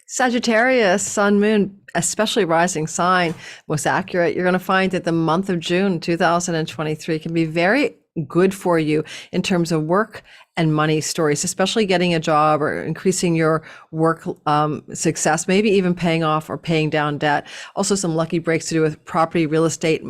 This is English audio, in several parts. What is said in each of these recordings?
Sagittarius, sun, moon, especially rising sign, most accurate. You're going to find that the month of June 2023 can be very good for you in terms of work and money stories, especially getting a job or increasing your work success, maybe even paying off or paying down debt. Also, some lucky breaks to do with property, real estate,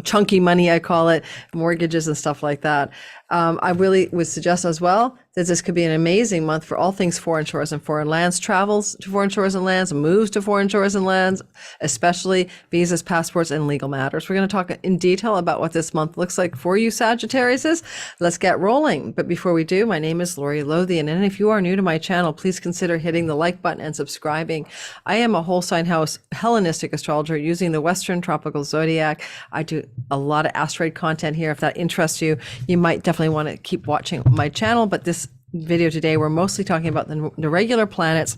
chunky money, I call it, mortgages and stuff like that. I really would suggest as well that this could be an amazing month for all things foreign shores and foreign lands, travels to foreign shores and lands, moves to foreign shores and lands, especially visas, passports, and legal matters. We're going to talk in detail about what this month looks like for you, Sagittarius. Let's get rolling. But before we do, my name is Lori Lothian, and if you are new to my channel, please consider hitting the like button and subscribing. I am a whole sign house Hellenistic astrologer using the Western tropical zodiac. I do a lot of asteroid content here. If that interests you, you might definitely want to keep watching my channel, but this video today, we're mostly talking about the regular planets,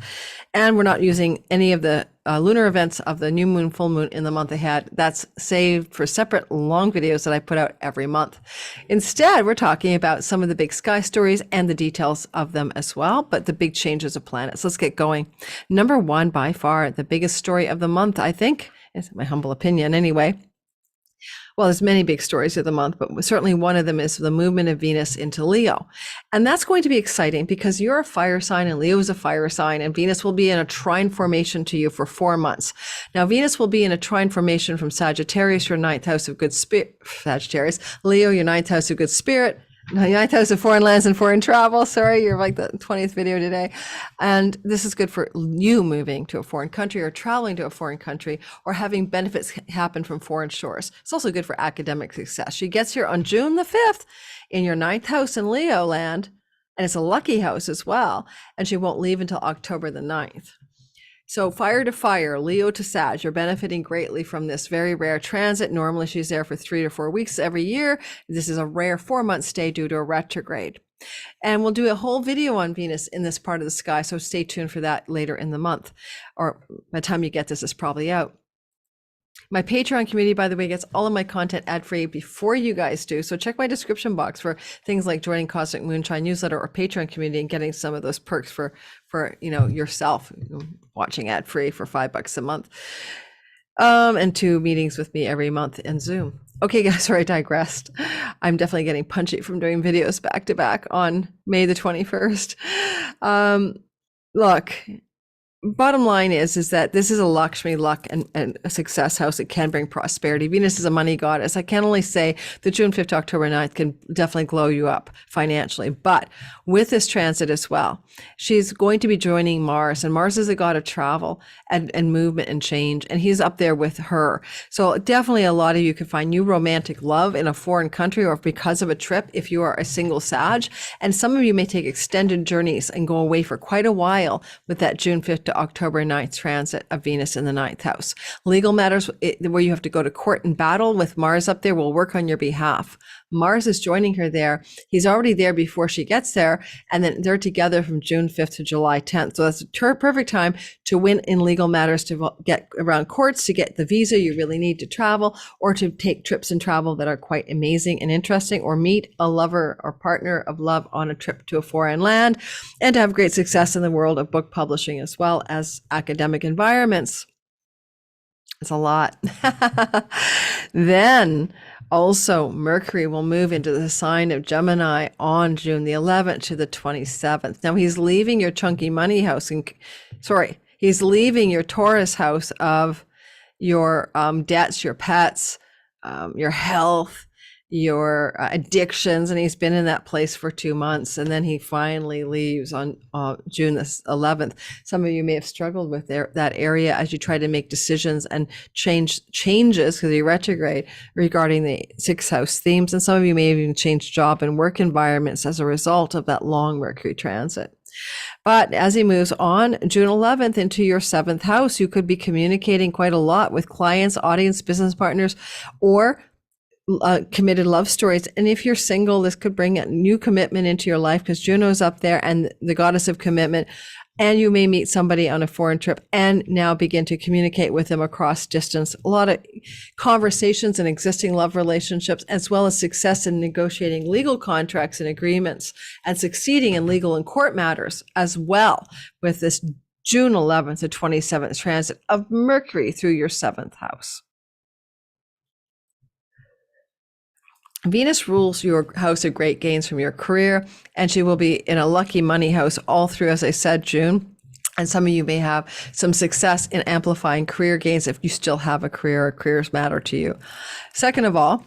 and we're not using any of the lunar events of the new moon, full moon in the month ahead. That's saved for separate long videos that I put out every month. Instead, we're talking about some of the big sky stories and the details of them as well, but the big changes of planets. Let's get going. Number one, by far, the biggest story of the month, I think, is my humble opinion anyway. Well, there's many big stories of the month, but certainly one of them is the movement of Venus into Leo. And that's going to be exciting because you're a fire sign and Leo is a fire sign, and Venus will be in a trine formation to you for 4 months. Now, Venus will be in a trine formation from Sagittarius, your ninth house of good spirit, Sagittarius, Leo, your ninth house of good spirit, ninth house of foreign lands and foreign travel. Sorry, you're like the 20th video today. And this is good for you moving to a foreign country or traveling to a foreign country or having benefits happen from foreign shores. It's also good for academic success. She gets here on June the 5th in your ninth house in Leo land, and it's a lucky house as well. And she won't leave until October the 9th. So fire to fire, Leo to Sag, you're benefiting greatly from this very rare transit. Normally she's there for 3 to 4 weeks every year. This is a rare 4-month stay due to a retrograde. And we'll do a whole video on Venus in this part of the sky, so stay tuned for that later in the month. Or by the time you get this, it's probably out. My Patreon community, by the way, gets all of my content ad-free before you guys do. So check my description box for things like joining Cosmic Moonshine newsletter or Patreon community and getting some of those perks for yourself, watching ad-free for $5 a month. And 2 meetings with me every month in Zoom. Okay, guys, sorry, I digressed. I'm definitely getting punchy from doing videos back to back on May the 21st. Look, bottom line is that this is a Lakshmi luck and a success house. It can bring prosperity. Venus is a money goddess. I can only say the June 5th to October 9th can definitely glow you up financially. But with this transit as well, she's going to be joining Mars, and Mars is a god of travel and movement and change, and he's up there with her. So definitely a lot of you can find new romantic love in a foreign country or because of a trip if you are a single Sag. And some of you may take extended journeys and go away for quite a while with that June 5th to October 9th transit of Venus in the 9th house. Legal matters where you have to go to court and battle with Mars up there will work on your behalf. Mars is joining her there. He's already there before she gets there, and then they're together from June 5th to July 10th. So that's a perfect time to win in legal matters, to get around courts, to get the visa you really need to travel, or to take trips and travel that are quite amazing and interesting, or meet a lover or partner of love on a trip to a foreign land, and to have great success in the world of book publishing as well as academic environments. It's a lot. Then also Mercury will move into the sign of Gemini on June the 11th to the 27th. Now he's leaving your chunky money house he's leaving your Taurus house of your debts, your pets, your health, your addictions, and he's been in that place for 2 months, and then he finally leaves on June the 11th. Some of you may have struggled with that area as you try to make decisions and changes because you retrograde regarding the 6th house themes, and some of you may have even changed job and work environments as a result of that long Mercury transit. But as he moves on June 11th into your 7th house, you could be communicating quite a lot with clients, audience, business partners, or committed love stories. And if you're single, this could bring a new commitment into your life because Juno's up there, and the goddess of commitment And you may meet somebody on a foreign trip and now begin to communicate with them across distance. A lot of conversations in existing love relationships, as well as success in negotiating legal contracts and agreements and succeeding in legal and court matters as well with this June 11th to 27th transit of Mercury through your 7th house. Venus rules your house of great gains from your career, and she will be in a lucky money house all through, as I said, June. And some of you may have some success in amplifying career gains if you still have a career or careers matter to you. Second of all,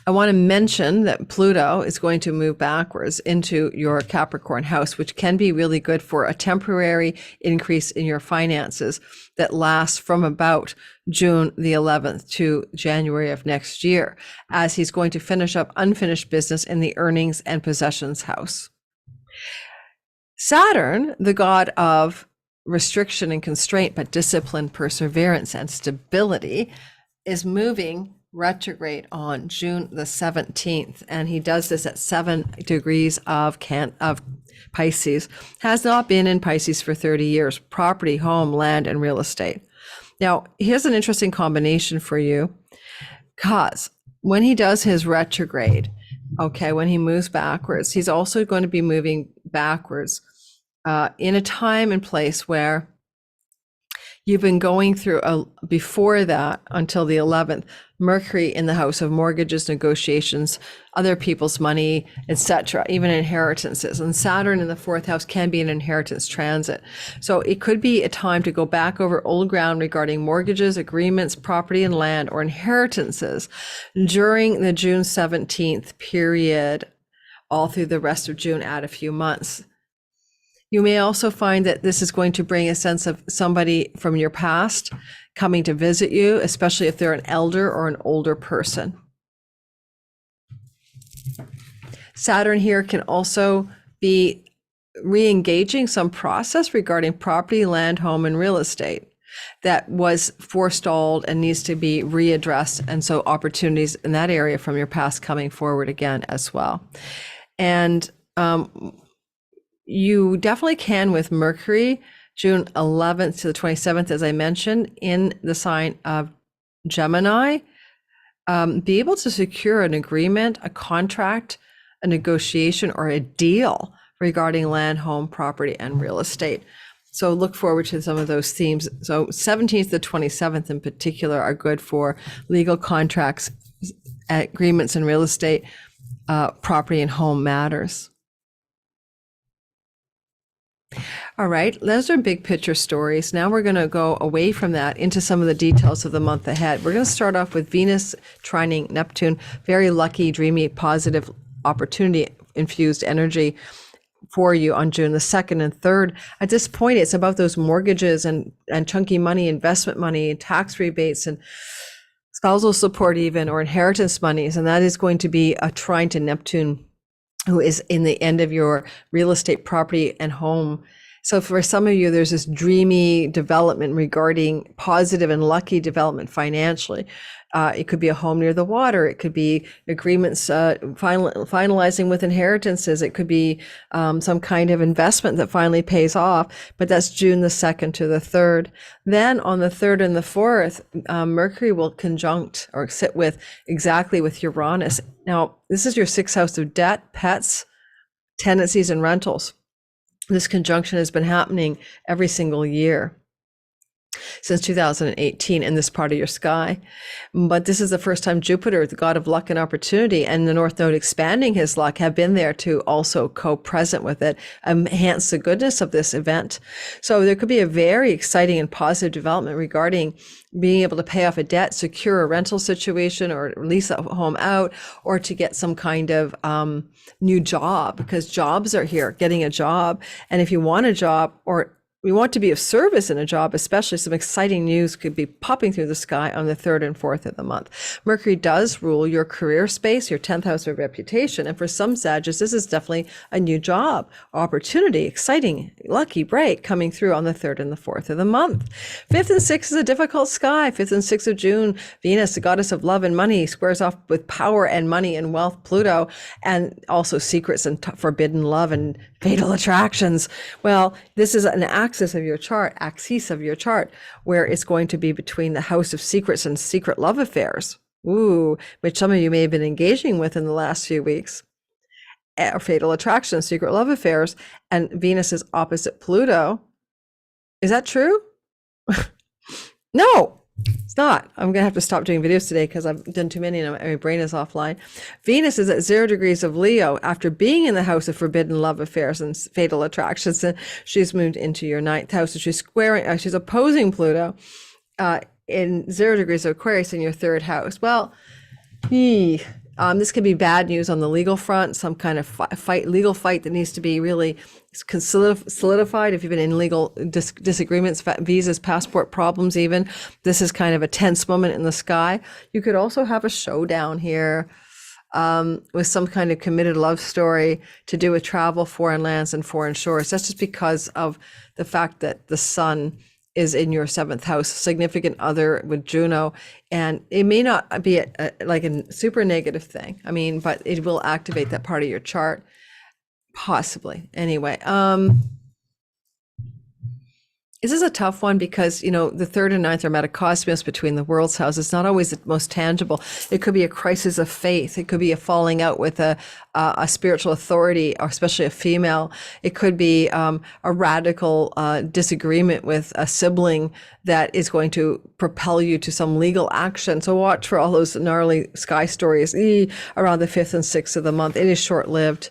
I want to mention that Pluto is going to move backwards into your Capricorn house, which can be really good for a temporary increase in your finances that lasts from about June the 11th to January of next year, as he's going to finish up unfinished business in the earnings and possessions house. Saturn, the god of restriction and constraint, but discipline, perseverance, and stability, is moving retrograde on June the 17th, and he does this at 7 degrees of Pisces. Has not been in Pisces for 30 years. Property, home, land, and real estate. Now, here's an interesting combination for you, because when he does his retrograde, okay, when he moves backwards, he's also going to be moving backwards in a time and place where you've been going through before that until the 11th, Mercury in the house of mortgages, negotiations, other people's money, etc., even inheritances. And Saturn in the 4th house can be an inheritance transit. So it could be a time to go back over old ground regarding mortgages, agreements, property and land, or inheritances during the June 17th period, all through the rest of June, add a few months. You may also find that this is going to bring a sense of somebody from your past coming to visit you, especially if they're an elder or an older person. Saturn here can also be re-engaging some process regarding property, land, home, and real estate that was forestalled and needs to be readdressed. And so opportunities in that area from your past coming forward again as well. And you definitely can, with Mercury, June 11th to the 27th, as I mentioned, in the sign of Gemini, be able to secure an agreement, a contract, a negotiation, or a deal regarding land, home, property, and real estate. So look forward to some of those themes. So 17th to 27th in particular are good for legal contracts, agreements in real estate, property and home matters. All right, those are big picture stories. Now we're going to go away from that into some of the details of the month ahead. We're going to start off with Venus trining Neptune, very lucky, dreamy, positive, opportunity infused energy for you on June the 2nd and 3rd. At this point, it's about those mortgages and chunky money, investment money, tax rebates, and spousal support even, or inheritance monies. And that is going to be a trine to Neptune, who is in the end of your real estate, property, and home. So for some of you, there's this dreamy development regarding positive and lucky development financially. It could be a home near the water. It could be agreements finalizing with inheritances. It could be some kind of investment that finally pays off. But that's June the 2nd to the 3rd. Then on the 3rd and the 4th, Mercury will conjunct or sit with exactly with Uranus. Now, this is your 6th house of debt, pets, tenancies, and rentals. This conjunction has been happening every single year since 2018 in this part of your sky. But this is the first time Jupiter, the god of luck and opportunity, and the North Node expanding his luck have been there to also co-present with it, enhance the goodness of this event. So there could be a very exciting and positive development regarding being able to pay off a debt, secure a rental situation, or lease a home out, or to get some kind of new job, because jobs are here, getting a job. And if you want a job, or We want to be of service in a job, especially some exciting news could be popping through the sky on the 3rd and 4th of the month. Mercury does rule your career space, your 10th house of reputation. And for some Sagittarius, this is definitely a new job, opportunity, exciting, lucky break coming through on the 3rd and the 4th of the month. 5th and 6th is a difficult sky. 5th and 6th of June, Venus, the goddess of love and money, squares off with power and money and wealth, Pluto, and also secrets and forbidden love and fatal attractions. Well, this is an axis of your chart, where it's going to be between the house of secrets and secret love affairs. Ooh, which some of you may have been engaging with in the last few weeks. Fatal attractions, secret love affairs, and Venus is opposite Pluto. Is that true? No, it's not. I'm going to have to stop doing videos today because I've done too many and my brain is offline. Venus is at 0 degrees of Leo after being in the house of forbidden love affairs and fatal attractions. And she's moved into your 9th house. So she's opposing Pluto in 0 degrees of Aquarius in your 3rd house. Well, this could be bad news on the legal front, some kind of legal fight that needs to be really solidified. If you've been in legal disagreements, visas, passport problems even, this is kind of a tense moment in the sky. You could also have a showdown here with some kind of committed love story to do with travel, foreign lands, and foreign shores. That's just because of the fact that the sun is in your 7th house, significant other with Juno, and it may not be like a super negative thing. I mean, but it will activate that part of your chart, possibly. Anyway, this is a tough one because, the 3rd and 9th are metacosmos between the world's houses. It's not always the most tangible. It could be a crisis of faith. It could be a falling out with a spiritual authority, or especially a female. It could be a radical disagreement with a sibling that is going to propel you to some legal action. So watch for all those gnarly sky stories around the 5th and 6th of the month. It is short-lived.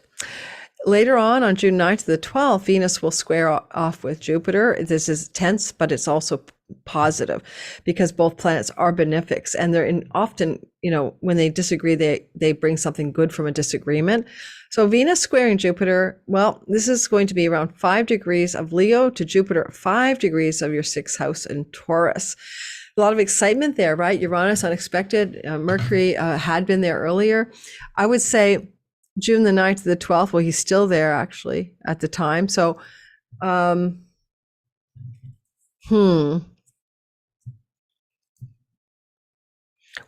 Later on June 9th to the 12th, Venus will square off with Jupiter. This is tense, but it's also positive because both planets are benefics, and they're often, when they disagree, they bring something good from a disagreement. So Venus squaring Jupiter, well, this is going to be around 5 degrees of Leo to Jupiter, 5 degrees of your 6th house in Taurus. A lot of excitement there, right? Uranus unexpected. Mercury had been there earlier. I would say June the 9th to the 12th, well, he's still there actually at the time. So,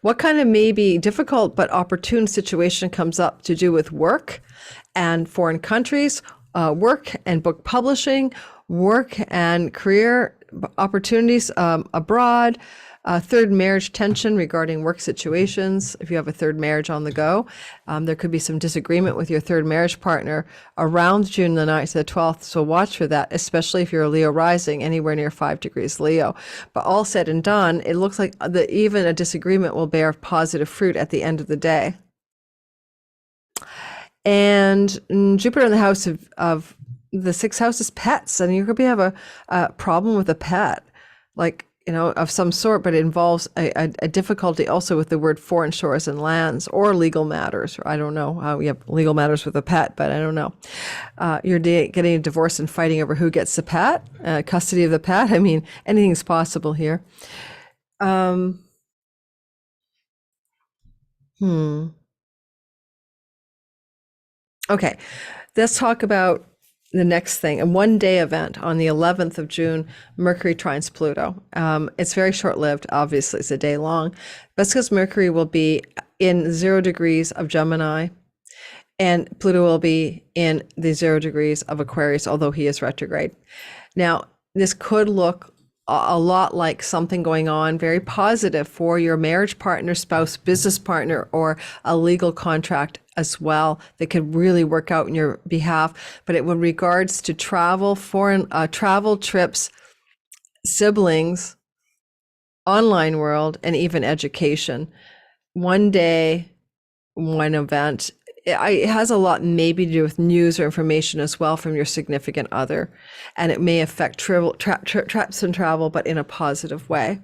what kind of maybe difficult but opportune situation comes up to do with work and foreign countries, work and book publishing, work and career opportunities abroad, third marriage tension regarding work situations. If you have a third marriage on the go, there could be some disagreement with your third marriage partner around June the 9th to the 12th. So watch for that, especially if you're a Leo rising anywhere near 5 degrees Leo. But all said and done, it looks like even a disagreement will bear positive fruit at the end of the day. And Jupiter in the house of the 6th house is pets, and you could have a problem with a pet, like, of some sort, but it involves a difficulty also with the word foreign shores and lands or legal matters. I don't know how you have legal matters with a pet, but I don't know. You're getting a divorce and fighting over who gets the pet, custody of the pet. I mean, anything's possible here. Okay, let's talk about the next thing, a one-day event on the 11th of June, Mercury trines Pluto. It's very short-lived, obviously, it's a day long. That's because Mercury will be in 0 degrees of Gemini, and Pluto will be in the 0 degrees of Aquarius, although he is retrograde. Now, this could look a lot like something going on very positive for your marriage partner, spouse, business partner, or a legal contract as well that could really work out in your behalf. But with regards to travel, foreign travel trips, siblings, online world, and even education, one day, one event, it has a lot maybe to do with news or information as well from your significant other, and it may affect trips and travel, but in a positive way.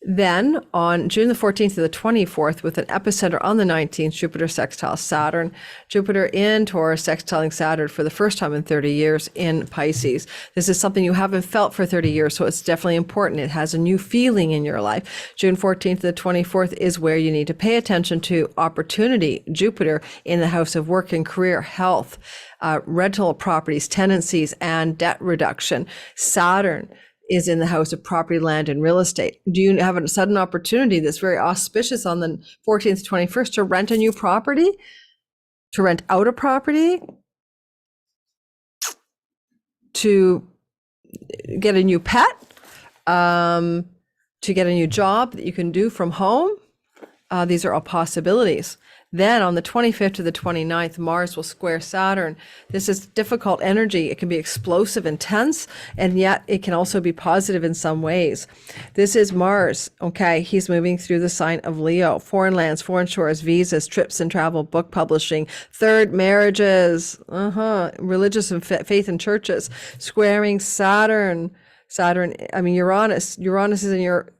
Then on June the 14th to the 24th, with an epicenter on the 19th, Jupiter sextiles Saturn. Jupiter in Taurus sextiling Saturn for the first time in 30 years in Pisces. This is something you haven't felt for 30 years, so it's definitely important. It has a new feeling in your life. June 14th to the 24th is where you need to pay attention to opportunity. Jupiter in the house of work and career, health, rental properties, tenancies, and debt reduction. Saturn is in the house of property, land, and real estate. Do you have a sudden opportunity that's very auspicious on the 14th, 21st to rent a new property, to rent out a property, to get a new pet, to get a new job that you can do from home? These are all possibilities. Then on the 25th to the 29th, Mars will square Saturn. This is difficult energy. It can be explosive, intense, and yet it can also be positive in some ways. This is Mars, okay? He's moving through the sign of Leo. Foreign lands, foreign shores, visas, trips and travel, book publishing, third marriages, religious and faith and churches, squaring Saturn. I mean, Uranus is in your,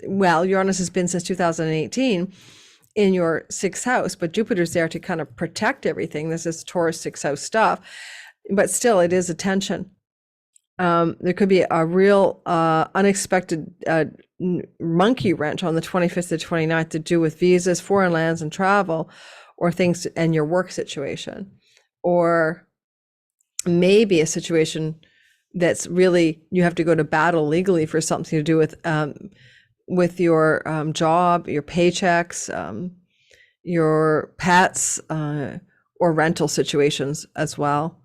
well, Uranus has been since 2018. In your sixth house, but Jupiter's there to kind of protect everything. This is Taurus sixth house stuff, but still it is a tension. There could be a real unexpected monkey wrench on the 25th to 29th to do with visas, foreign lands and travel, or things and your work situation, or maybe a situation that's really, you have to go to battle legally for something to do with your job, your paychecks, your pets, or rental situations as well.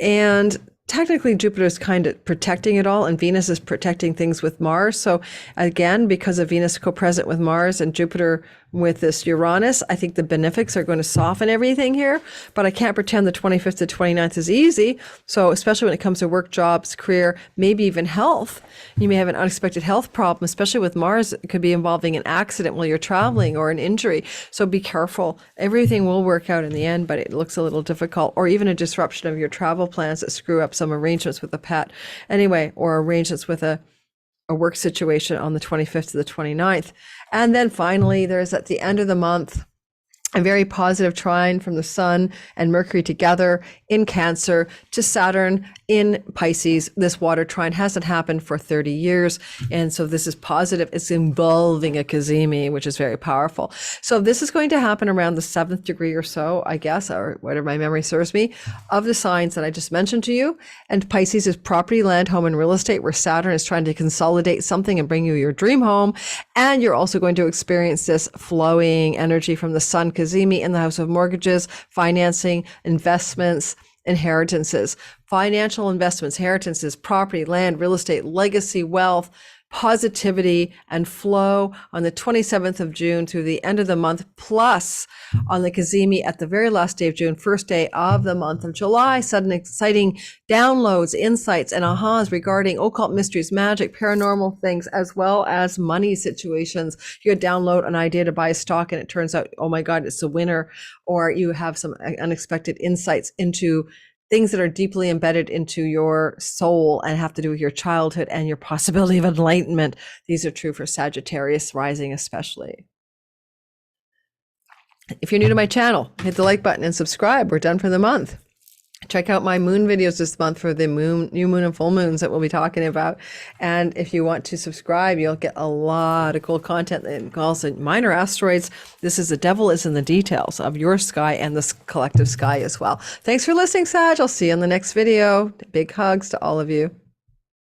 And technically Jupiter is kind of protecting it all, and Venus is protecting things with Mars. So again, because of Venus co-present with Mars and Jupiter with this Uranus, I think the benefics are going to soften everything here, but I can't pretend the 25th to 29th is easy. So especially when it comes to work, jobs, career, maybe even health, you may have an unexpected health problem, especially with Mars. It could be involving an accident while you're traveling or an injury. So be careful. Everything will work out in the end, but it looks a little difficult, or even a disruption of your travel plans that screw up some arrangements with a pet anyway, or arrangements with a work situation on the 25th to the 29th. And then finally, there's at the end of the month, a very positive trine from the Sun and Mercury together in Cancer to Saturn in Pisces. This water trine hasn't happened for 30 years. And so this is positive. It's involving a cazimi, which is very powerful. So this is going to happen around the 7th degree or so, I guess, or whatever my memory serves me, of the signs that I just mentioned to you. And Pisces is property, land, home, and real estate, where Saturn is trying to consolidate something and bring you your dream home. And you're also going to experience this flowing energy from the Sun cazimi in the house of mortgages, financing, investments, inheritances, financial investments, inheritances, property, land, real estate, legacy, wealth, positivity, and flow on the 27th of June through the end of the month, plus on the cazimi at the very last day of June, first day of the month of July. Sudden exciting downloads, insights, and ahas regarding occult mysteries, magic, paranormal things, as well as money situations. You download an idea to buy a stock and it turns out, oh my God, it's a winner. Or you have some unexpected insights into things that are deeply embedded into your soul and have to do with your childhood and your possibility of enlightenment. These are true for Sagittarius rising especially. If you're new to my channel, hit the like button and subscribe. We're done for the month. Check out my moon videos this month for the new moon and full moons that we'll be talking about. And if you want to subscribe, you'll get a lot of cool content that calls it minor asteroids. This is the devil is in the details of your sky and this collective sky as well. Thanks for listening, Sag. I'll see you in the next video. Big hugs to all of you.